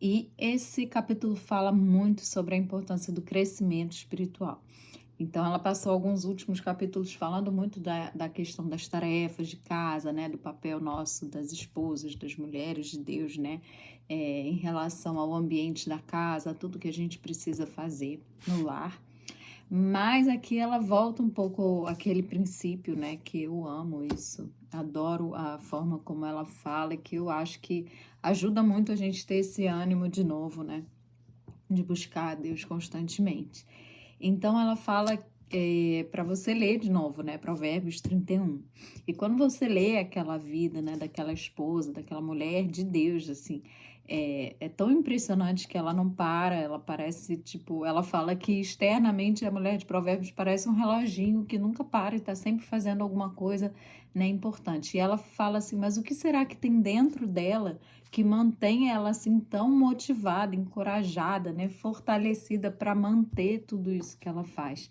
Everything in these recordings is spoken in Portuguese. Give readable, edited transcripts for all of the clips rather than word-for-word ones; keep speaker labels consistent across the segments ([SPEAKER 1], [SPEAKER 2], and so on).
[SPEAKER 1] E esse capítulo fala muito sobre a importância do crescimento espiritual. Então, ela passou alguns últimos capítulos falando muito da questão das tarefas de casa, né? Do papel nosso, das esposas, das mulheres de Deus, né? Em relação ao ambiente da casa, tudo que a gente precisa fazer no lar. Mas aqui ela volta um pouco àquele princípio, né? Que eu amo isso. Adoro a forma como ela fala, e que eu acho que ajuda muito a gente ter esse ânimo de novo, né? De buscar a Deus constantemente. Então ela fala para você ler de novo, né? Provérbios 31. E quando você lê aquela vida, né? Daquela esposa, daquela mulher de Deus, assim, é tão impressionante que ela não para, ela parece, tipo, ela fala que externamente a mulher de Provérbios parece um reloginho que nunca para e está sempre fazendo alguma coisa, né, importante. E ela fala assim, mas o que será que tem dentro dela que mantém ela assim tão motivada, encorajada, né, fortalecida para manter tudo isso que ela faz?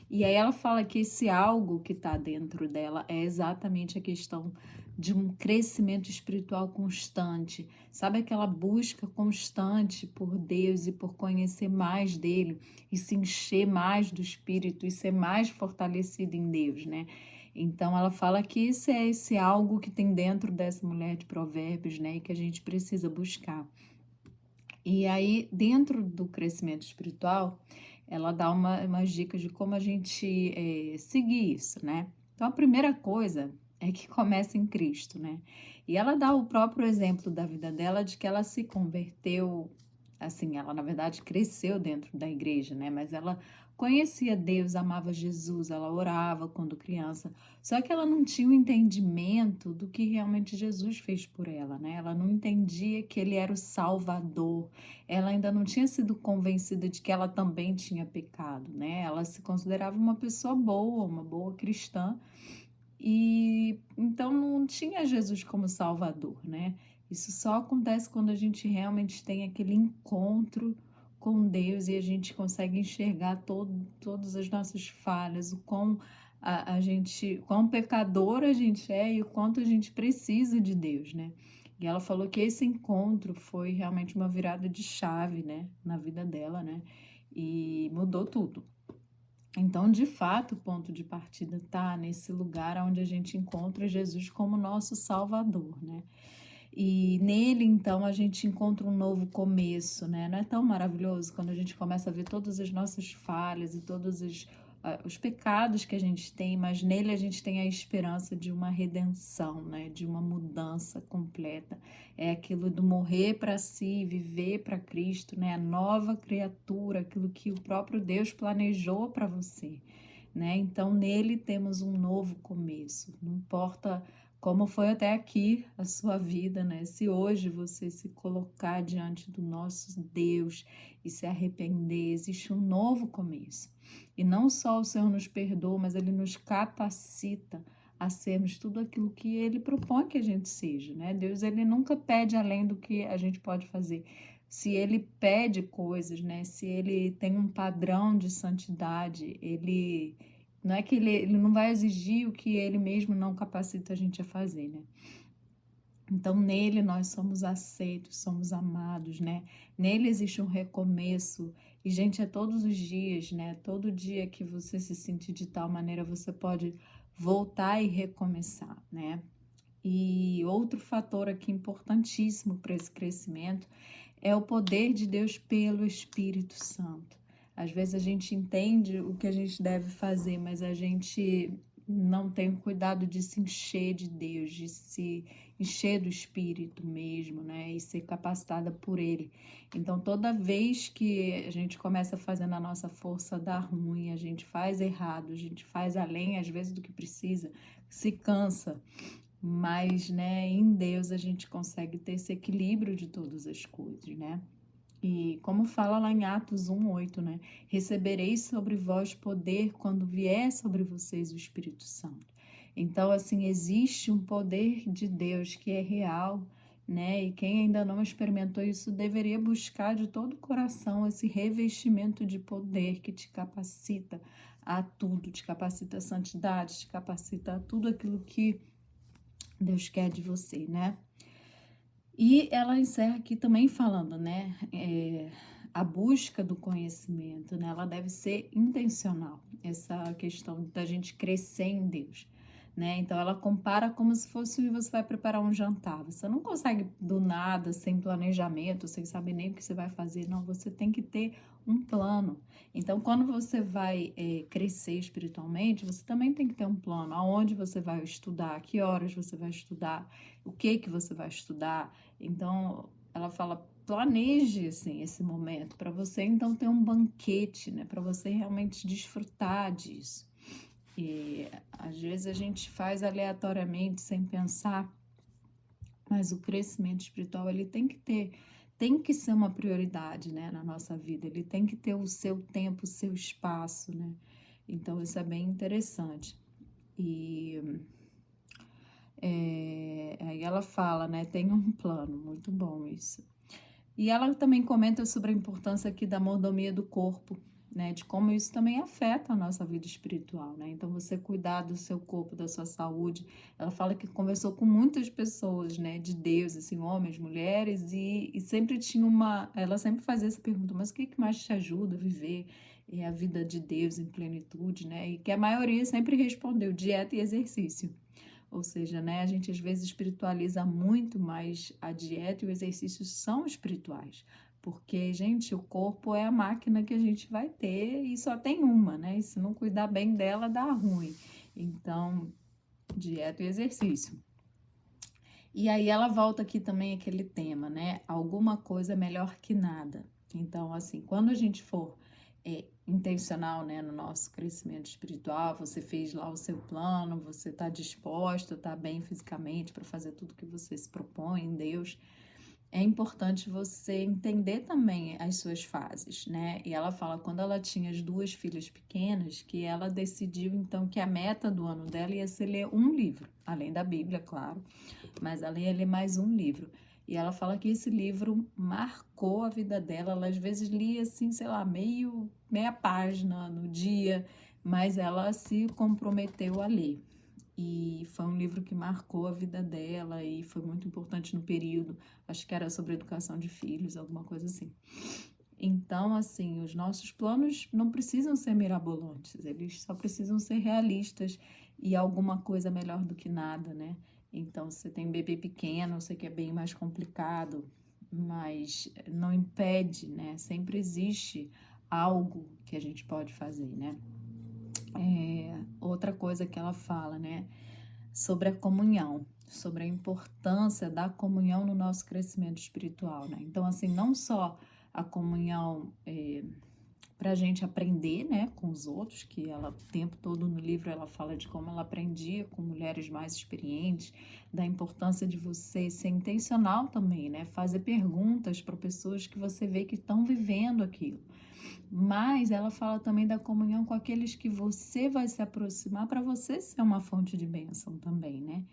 [SPEAKER 1] E aí ela fala que esse algo que está dentro dela é exatamente a questão de um crescimento espiritual constante, sabe, aquela busca constante por Deus e por conhecer mais dele e se encher mais do Espírito e ser mais fortalecida em Deus, né? Então ela fala que isso é esse algo que tem dentro dessa mulher de Provérbios, né, e que a gente precisa buscar. E aí, dentro do crescimento espiritual, ela dá umas dicas de como a gente seguir isso, né? Então, a primeira coisa é que começa em Cristo, né? E ela dá o próprio exemplo da vida dela, de que ela se converteu, assim, ela na verdade cresceu dentro da igreja, né? Mas ela conhecia Deus, amava Jesus, ela orava quando criança, só que ela não tinha o entendimento do que realmente Jesus fez por ela, né? Ela não entendia que ele era o Salvador, ela ainda não tinha sido convencida de que ela também tinha pecado, né? Ela se considerava uma pessoa boa, uma boa cristã, e então não tinha Jesus como Salvador, né? Isso só acontece quando a gente realmente tem aquele encontro com Deus e a gente consegue enxergar todas as nossas falhas, o quão quão pecador a gente é e o quanto a gente precisa de Deus, né? E ela falou que esse encontro foi realmente uma virada de chave, né, na vida dela, né? E mudou tudo. Então, de fato, o ponto de partida está nesse lugar onde a gente encontra Jesus como nosso Salvador, né? E nele, então, a gente encontra um novo começo, né? Não é tão maravilhoso quando a gente começa a ver todas as nossas falhas e todos os pecados que a gente tem, mas nele a gente tem a esperança de uma redenção, né? De uma mudança completa. É aquilo do morrer para si, viver para Cristo, né? A nova criatura, aquilo que o próprio Deus planejou para você, né? Então, nele temos um novo começo. Não importa como foi até aqui a sua vida, né? Se hoje você se colocar diante do nosso Deus e se arrepender, existe um novo começo. E não só o Senhor nos perdoa, mas Ele nos capacita a sermos tudo aquilo que Ele propõe que a gente seja, né? Deus, Ele nunca pede além do que a gente pode fazer. Se Ele pede coisas, né? Se Ele tem um padrão de santidade, Ele não é que ele não vai exigir o que ele mesmo não capacita a gente a fazer, né? Então, nele nós somos aceitos, somos amados, né? Nele existe um recomeço. E, gente, é todos os dias, né? Todo dia que você se sentir de tal maneira, você pode voltar e recomeçar, né? E outro fator aqui importantíssimo para esse crescimento é o poder de Deus pelo Espírito Santo. Às vezes a gente entende o que a gente deve fazer, mas a gente não tem o cuidado de se encher de Deus, de se encher do Espírito mesmo, né? E ser capacitada por Ele. Então, toda vez que a gente começa fazendo a nossa força dar ruim, a gente faz errado, a gente faz além, às vezes, do que precisa, se cansa. Mas, né, em Deus a gente consegue ter esse equilíbrio de todas as coisas, né? E como fala lá em Atos 1:8, né? Recebereis sobre vós poder quando vier sobre vocês o Espírito Santo. Então, assim, existe um poder de Deus que é real, né? E quem ainda não experimentou isso deveria buscar de todo o coração esse revestimento de poder que te capacita a tudo, te capacita a santidade, te capacita a tudo aquilo que Deus quer de você, né? E ela encerra aqui também falando, né, a busca do conhecimento, né, ela deve ser intencional, essa questão da gente crescer em Deus, né? Então ela compara como se fosse você vai preparar um jantar. Você não consegue do nada, sem planejamento, sem saber nem o que você vai fazer, não, você tem que ter um plano. Então, quando você vai crescer espiritualmente, você também tem que ter um plano, aonde você vai estudar, que horas você vai estudar, o que você vai estudar. Então, ela fala, planeje assim, esse momento para você então ter um banquete, né? Para você realmente desfrutar disso. E às vezes a gente faz aleatoriamente, sem pensar, mas o crescimento espiritual ele tem que ser uma prioridade, né, na nossa vida. Ele tem que ter o seu tempo, o seu espaço, né? Então isso é bem interessante. E aí ela fala, né? Tem um plano, muito bom isso. E ela também comenta sobre a importância aqui da mordomia do corpo, né? De como isso também afeta a nossa vida espiritual, né? Então, você cuidar do seu corpo, da sua saúde. Ela fala que conversou com muitas pessoas, né? De Deus, assim, homens, mulheres, e sempre tinha uma. Ela sempre fazia essa pergunta: mas o que mais te ajuda a viver a vida de Deus em plenitude, né? E que a maioria sempre respondeu: dieta e exercício. Ou seja, né, a gente às vezes espiritualiza muito, mas a dieta e o exercício são espirituais. Porque, gente, o corpo é a máquina que a gente vai ter e só tem uma, né? E se não cuidar bem dela, dá ruim. Então, dieta e exercício. E aí ela volta aqui também aquele tema, né? Alguma coisa é melhor que nada. Então, assim, quando a gente for intencional, né, no nosso crescimento espiritual, você fez lá o seu plano, você está disposta, está bem fisicamente para fazer tudo que você se propõe em Deus, é importante você entender também as suas fases, né? E ela fala quando ela tinha as duas filhas pequenas, que ela decidiu então que a meta do ano dela ia ser ler um livro, além da Bíblia, claro, mas ela ia ler mais um livro. E ela fala que esse livro marcou a vida dela. Ela às vezes lia assim, sei lá, meia página no dia, mas ela se comprometeu a ler. E foi um livro que marcou a vida dela e foi muito importante no período. Acho que era sobre educação de filhos, alguma coisa assim. Então, assim, os nossos planos não precisam ser mirabolantes, eles só precisam ser realistas e alguma coisa melhor do que nada, né? Então, se você tem um bebê pequeno, eu sei que é bem mais complicado, mas não impede, né? Sempre existe algo que a gente pode fazer, né? Outra coisa que ela fala, né? Sobre a comunhão, sobre a importância da comunhão no nosso crescimento espiritual, né? Então, assim, não só a comunhão para a gente aprender, né, com os outros, que ela, o tempo todo no livro, ela fala de como ela aprendia com mulheres mais experientes, da importância de você ser intencional também, né, fazer perguntas para pessoas que você vê que estão vivendo aquilo. Mas ela fala também da comunhão com aqueles que você vai se aproximar para você ser uma fonte de bênção também, né?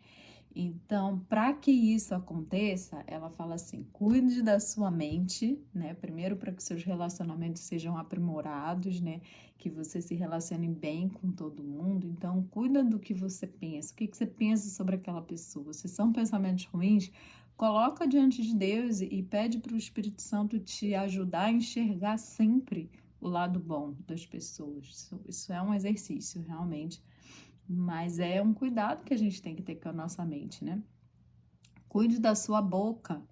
[SPEAKER 1] Então, para que isso aconteça, ela fala assim: cuide da sua mente, né? Primeiro, para que seus relacionamentos sejam aprimorados, né? Que você se relacione bem com todo mundo. Então, cuida do que você pensa. O que você pensa sobre aquela pessoa? Se são pensamentos ruins, coloca diante de Deus e pede para o Espírito Santo te ajudar a enxergar sempre o lado bom das pessoas. Isso é um exercício, realmente. Mas é um cuidado que a gente tem que ter com a nossa mente, né? Cuide da sua boca.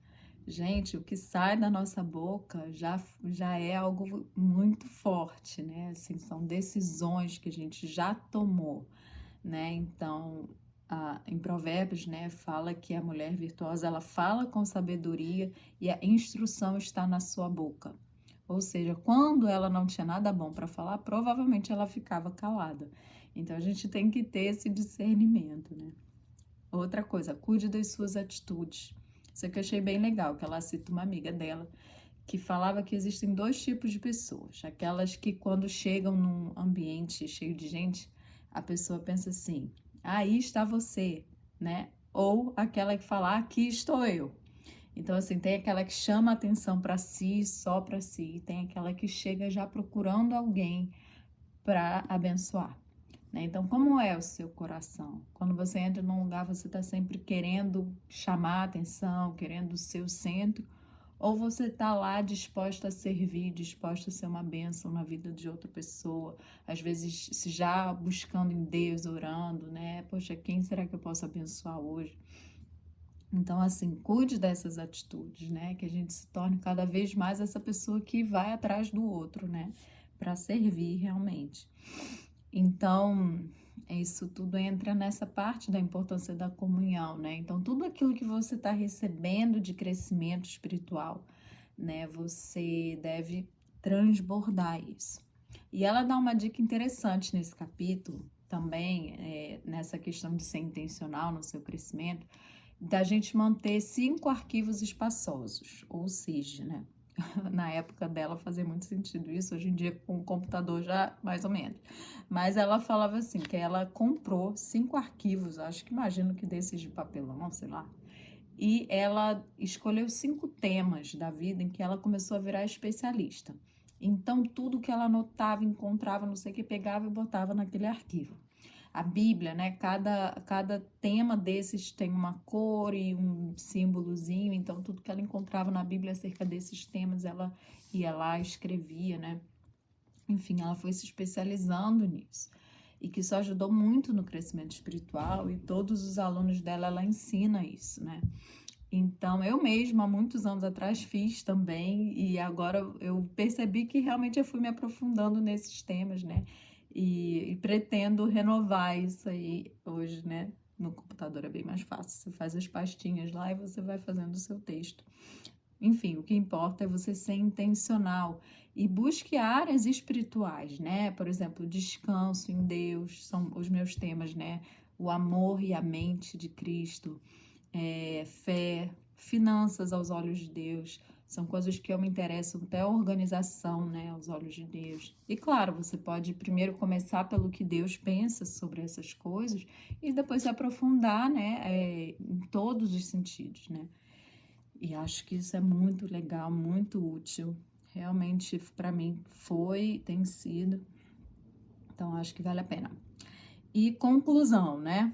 [SPEAKER 1] Gente, o que sai da nossa boca já é algo muito forte, né? Assim, são decisões que a gente já tomou, né? Então, em Provérbios, né, fala que a mulher virtuosa, ela fala com sabedoria e a instrução está na sua boca. Ou seja, quando ela não tinha nada bom para falar, provavelmente ela ficava calada. Então, a gente tem que ter esse discernimento, né? Outra coisa, cuide das suas atitudes. Isso aqui eu achei bem legal, que ela cita uma amiga dela, que falava que existem dois tipos de pessoas. Aquelas que quando chegam num ambiente cheio de gente, a pessoa pensa assim, aí está você, né? Ou aquela que fala, aqui estou eu. Então, assim, tem aquela que chama a atenção para si, só para si, e tem aquela que chega já procurando alguém para abençoar. né? Então, como é o seu coração? Quando você entra num lugar, você está sempre querendo chamar a atenção, querendo o seu centro, ou você está lá disposta a servir, disposta a ser uma bênção na vida de outra pessoa, às vezes se já buscando em Deus, orando, né? Poxa, quem será que eu posso abençoar hoje? Então, assim, cuide dessas atitudes, né? Que a gente se torne cada vez mais essa pessoa que vai atrás do outro, né? Para servir realmente. Então, isso tudo entra nessa parte da importância da comunhão, né? Então, tudo aquilo que você está recebendo de crescimento espiritual, né? Você deve transbordar isso. E ela dá uma dica interessante nesse capítulo também, nessa questão de ser intencional no seu crescimento, da gente manter 5 arquivos espaçosos, ou seja, né? Na época dela fazia muito sentido isso, hoje em dia com o computador já mais ou menos. Mas ela falava assim, que ela comprou 5 arquivos, acho que imagino que desses de papelão, sei lá. E ela escolheu 5 temas da vida em que ela começou a virar especialista. Então, tudo que ela anotava, encontrava, não sei o que, pegava e botava naquele arquivo. A Bíblia, né? Cada tema desses tem uma cor e um símbolozinho, então tudo que ela encontrava na Bíblia acerca desses temas, ela ia lá e escrevia, né? Enfim, ela foi se especializando nisso. E que isso ajudou muito no crescimento espiritual, e todos os alunos dela, ela ensina isso, né? Então, eu mesma, há muitos anos atrás, fiz também, e agora eu percebi que realmente eu fui me aprofundando nesses temas, né? E pretendo renovar isso aí hoje, né? No computador é bem mais fácil, você faz as pastinhas lá e você vai fazendo o seu texto. Enfim, o que importa é você ser intencional e busque áreas espirituais, né? Por exemplo, descanso em Deus, são os meus temas, né? O amor e a mente de Cristo, fé, finanças aos olhos de Deus, são coisas que eu me interesso, até a organização, né, aos olhos de Deus. E claro, você pode primeiro começar pelo que Deus pensa sobre essas coisas e depois se aprofundar, né, em todos os sentidos, né. E acho que isso é muito legal, muito útil. Realmente, para mim, tem sido. Então, acho que vale a pena. E conclusão, né?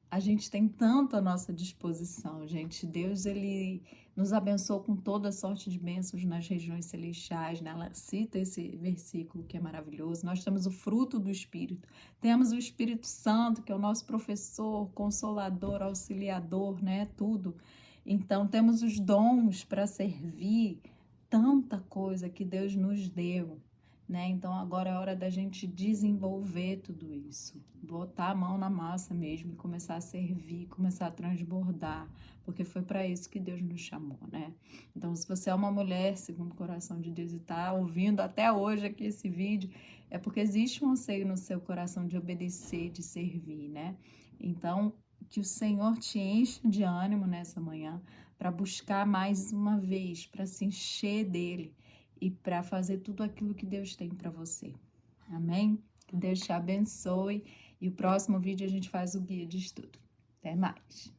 [SPEAKER 1] A gente tem tanto à nossa disposição, gente. Deus, ele nos abençoou com toda sorte de bênçãos nas regiões celestiais, né? Ela cita esse versículo que é maravilhoso. Nós temos o fruto do Espírito. Temos o Espírito Santo, que é o nosso professor, consolador, auxiliador, né? Tudo. Então, temos os dons para servir, tanta coisa que Deus nos deu, né? Então, agora é hora da gente desenvolver tudo isso, botar a mão na massa mesmo e começar a servir, começar a transbordar, porque foi para isso que Deus nos chamou, né? Então, se você é uma mulher segundo o coração de Deus e está ouvindo até hoje aqui esse vídeo, é porque existe um anseio no seu coração de obedecer, de servir, né? Então, que o Senhor te enche de ânimo nessa manhã para buscar mais uma vez, para se encher dele e para fazer tudo aquilo que Deus tem para você. Amém? Que Deus te abençoe. E o próximo vídeo a gente faz o guia de estudo. Até mais!